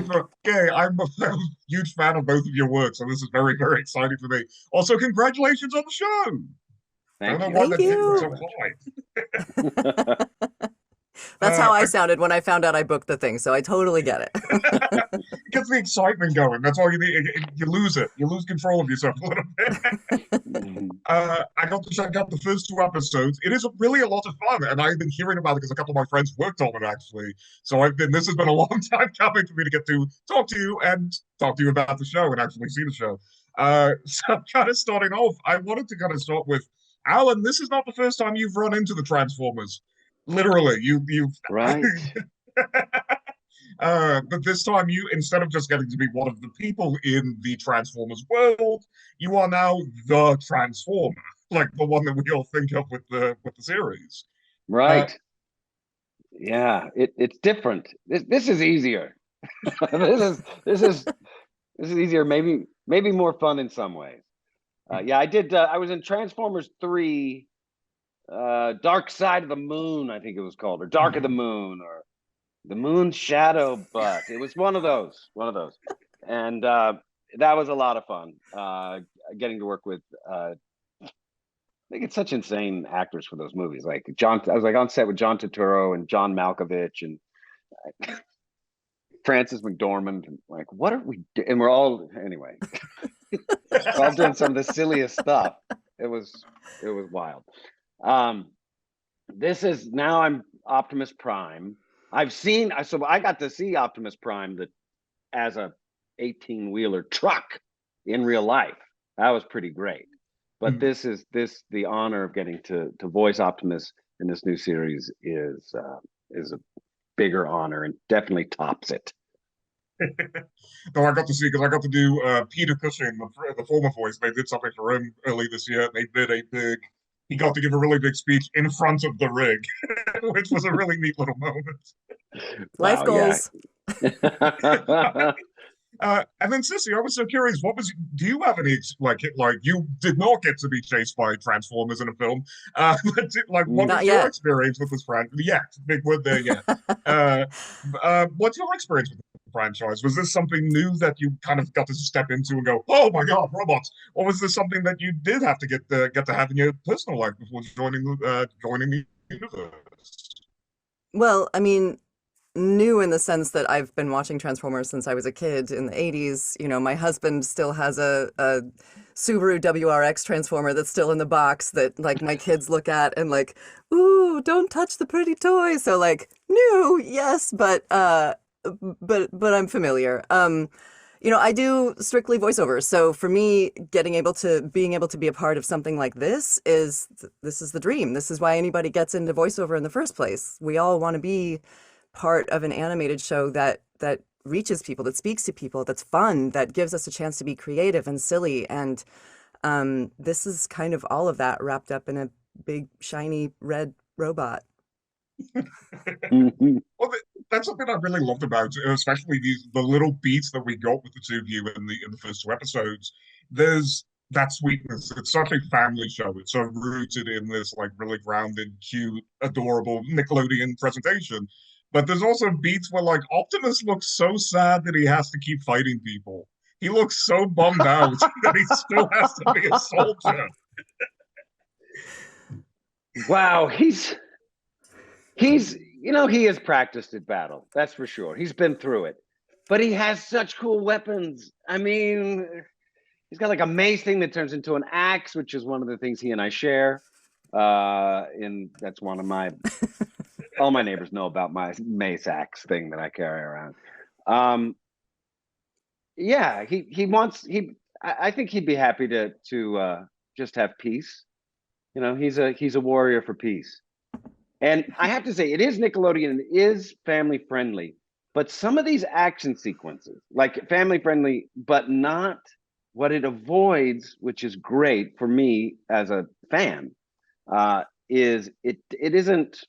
I'm a huge fan of both of your work, so this is very, very exciting for me. Also, congratulations on the show. Don't Thank know you. why Thank they're Thank you hitting very you. so much. high. That's how I I sounded when I found out I booked the thing, so I totally get it. gets the excitement going. That's all you need. You lose it. You lose control of yourself a little bit. Mhm. I got to check out the first two episodes. It is really a lot of fun, and I've been hearing about it because a couple of my friends worked on it actually. So I've been. This has been a long time coming for me to get to talk to you and talk to you about the show and actually see the show. So kind of starting off, I wanted to kind of start with Alan. This is not the first time you've run into the Transformers. Literally, you've Right. but this time you, instead of just getting to be one of the people in the Transformers world, you are now the Transformer, like the one that we all think of with the series. Uh, Right. Yeah. It's different. This is easier. This is this is easier. Maybe more fun in some ways. Yeah, I did. I was in Transformers 3, Dark Side of the Moon, I think it was called, or Dark of the Moon, or the Moon Shadow. But it was one of those, and that was a lot of fun. Getting to work with. They get such insane actors for those movies. Like John, I was like on set with John Turturro and John Malkovich and Francis McDormand. And like, what are we? And we're all anyway. We're all doing some of the silliest stuff. It was wild. Um, this is now I'm Optimus Prime. So I got to see Optimus Prime as a 18-wheeler truck in real life. That was pretty great. But this the honor of getting to voice Optimus in this new series is a bigger honor and definitely tops it. No, I got to see because I got to do Peter Cushing, the former voice. They did something for him early this year. They did a big. He got to give a really big speech in front of the rig, which was a really neat little moment. Life Wow, yeah. goals. And then Cissy, I was so curious. What was? Do you have any like you did not get to be chased by Transformers in a film? But what Not was your yet. experience with this franchise? Yeah, big word there. Yeah. What's your experience with the franchise? Was this something new that you kind of got to step into and go, "Oh my God, robots"? Or was this something that you did have to get to have in your personal life before joining the universe? Well, I mean, new in the sense that I've been watching Transformers since I was a kid in the 80s. You know, my husband still has a Subaru WRX Transformer that's still in the box that like my kids look at and like, ooh, don't touch the pretty toy. So like, new, yes, but I'm familiar. I do strictly voiceovers. So for me, being able to be a part of something like this is the dream. This is why anybody gets into voiceover in the first place. We all want to be part of an animated show that reaches people, that speaks to people, that's fun, that gives us a chance to be creative and silly. And this is kind of all of that wrapped up in a big shiny red robot. Well, that's something I really loved about, especially the little beats that we got with the two of you in the first two episodes. There's that sweetness. It's such a family show. It's so rooted in this like really grounded, cute, adorable Nickelodeon presentation. But there's also beats where like Optimus looks so sad that he has to keep fighting people. He looks so bummed out that he still has to be a soldier. Wow, he's he has practiced at battle, that's for sure. He's been through it, but he has such cool weapons. I mean, he's got like a mace thing that turns into an axe, which is one of the things he and I share. And that's one of my all my neighbors know about my mace axe thing that I carry around. um yeah, he wants he I think he'd be happy to just have peace. He's a warrior for peace. And I have to say, it is Nickelodeon, it is family friendly, but some of these action sequences, like family friendly, but not what it avoids, which is great for me as a fan, is it isn't,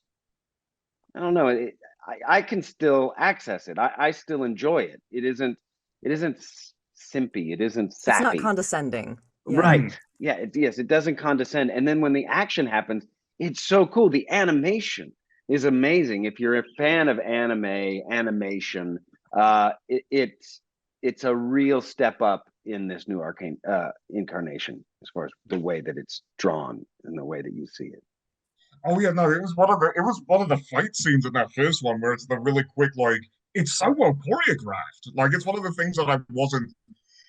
I don't know, I can still access it. I still enjoy it. It isn't simpy, it isn't It's not sappy. condescending. Yeah. Right. Yeah, yes, it doesn't condescend. And then when the action happens, it's so cool. The animation is amazing. If you're a fan of animation, It's a real step up in this new Arcane incarnation as far as the way that it's drawn and the way that you see it. Oh yeah, no, it was one of the fight scenes in that first one where it's the really quick, like, it's so well choreographed. Like, it's one of the things that I wasn't,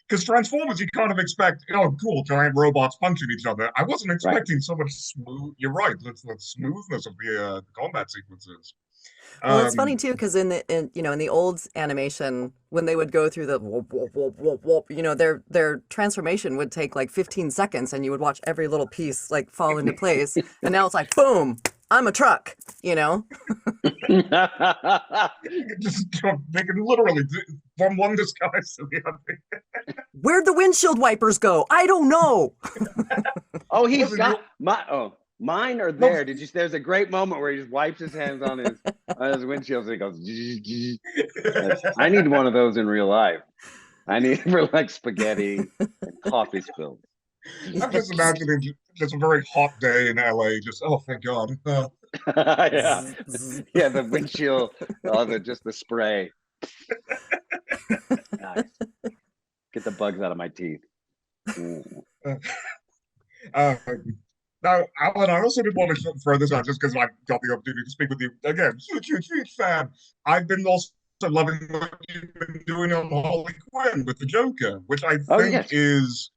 because Transformers, you kind of expect, oh, cool, giant robots punching each other. I wasn't expecting so much smooth. You're right, the smoothness of the combat sequences. Well, it's funny too, because in the old animation, when they would go through the whoop, whoop, whoop, whoop, whoop, their transformation would take like 15 seconds, and you would watch every little piece like fall into place. And now it's like, boom, I'm a truck. Just they can literally from one disguise to the other. Where'd the windshield wipers go? I don't know. Oh, he's got mine are there. There's a great moment where he just wipes his hands on his windshield and he goes. I need one of those in real life. I need for like spaghetti and coffee spills. I'm just imagining just a very hot day in LA. Just thank God. Yeah, the windshield, just the spray. Nice. Get the bugs out of my teeth. Now, Alan, I also did want to throw this out just because I got the opportunity to speak with you again. Huge fan. I've been also loving what you've been doing on Harley Quinn with the Joker, which I think is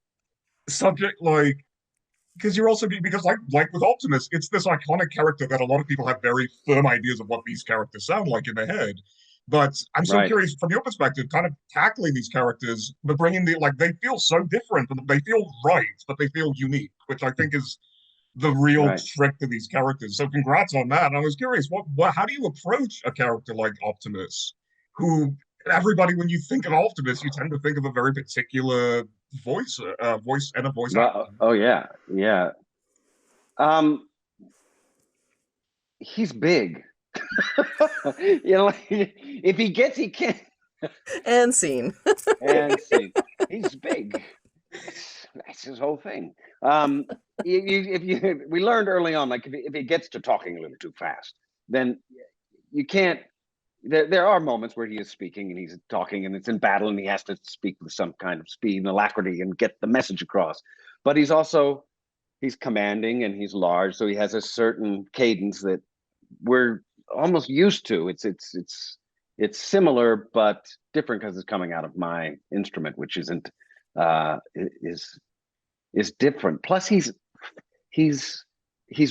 subject like, because like with Optimus, it's this iconic character that a lot of people have very firm ideas of what these characters sound like in their head. But I'm so curious from your perspective, kind of tackling these characters, but bringing they feel so different, but they feel right, but they feel unique, which I think is the real trick to these characters. So congrats on that. And I was curious, how do you approach a character like Optimus, who everybody, when you think of Optimus, you tend to think of a very particular voice actor. Oh yeah. He's big. If he gets, he can. And scene. He's big. That's his whole thing. We learned early on, like if he gets to talking a little too fast, then you can't. There are moments where he is speaking and he's talking and it's in battle and he has to speak with some kind of speed and alacrity and get the message across. But he's commanding and he's large, so he has a certain cadence that we're almost used to. It's similar but different because it's coming out of my instrument, which isn't is different. Plus he's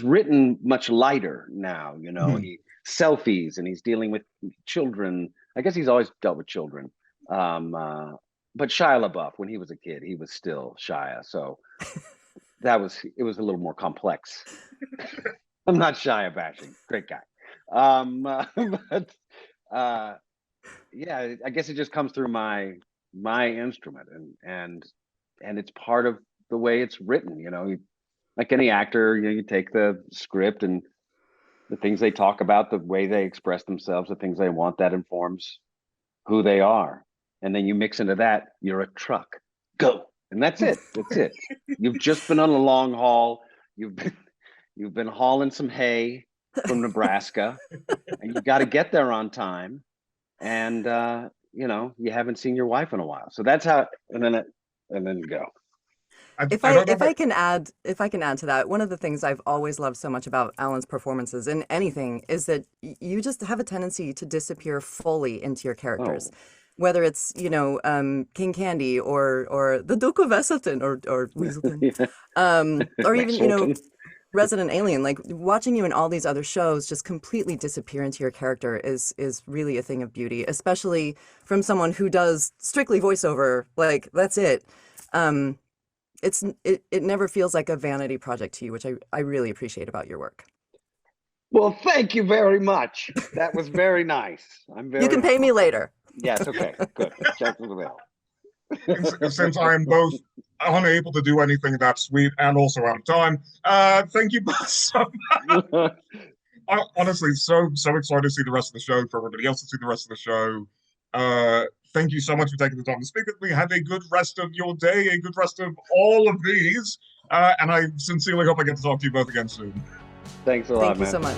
written much lighter now, he selfies and he's dealing with children. I guess he's always dealt with children. But Shia LaBeouf, when he was a kid, he was still Shia. So it was a little more complex. I'm not Shia bashing. Great guy. But I guess it just comes through my instrument and it's part of the way it's written. Like any actor, you take the script and the things they talk about, the way they express themselves, the things they want, that informs who they are. And then you mix into that, you're a truck. Go. And that's it. That's it. You've just been on a long haul. You've been hauling some hay from Nebraska, and you got to get there on time. And you haven't seen your wife in a while. So that's how and then you go. If I can add to that, one of the things I've always loved so much about Alan's performances in anything is that you just have a tendency to disappear fully into your characters. Whether it's, King Candy or the Duke of Esselton or Weaselton, or even, Resident Alien, like watching you in all these other shows just completely disappear into your character is really a thing of beauty, especially from someone who does strictly voiceover. Like, that's it. It never feels like a vanity project to you, which I really appreciate about your work. Well, thank you very much. That was very nice. You can pay me later. Yes, okay, good. Check the mail. Since I am both unable to do anything that sweet and also out of time, thank you both so much. Honestly, so excited to see the rest of the show, for everybody else to see the rest of the show. Thank you so much for taking the time to speak with me. Have a good rest of your day, a good rest of all of these. And I sincerely hope I get to talk to you both again soon. Thanks a lot, man. Thank you so much.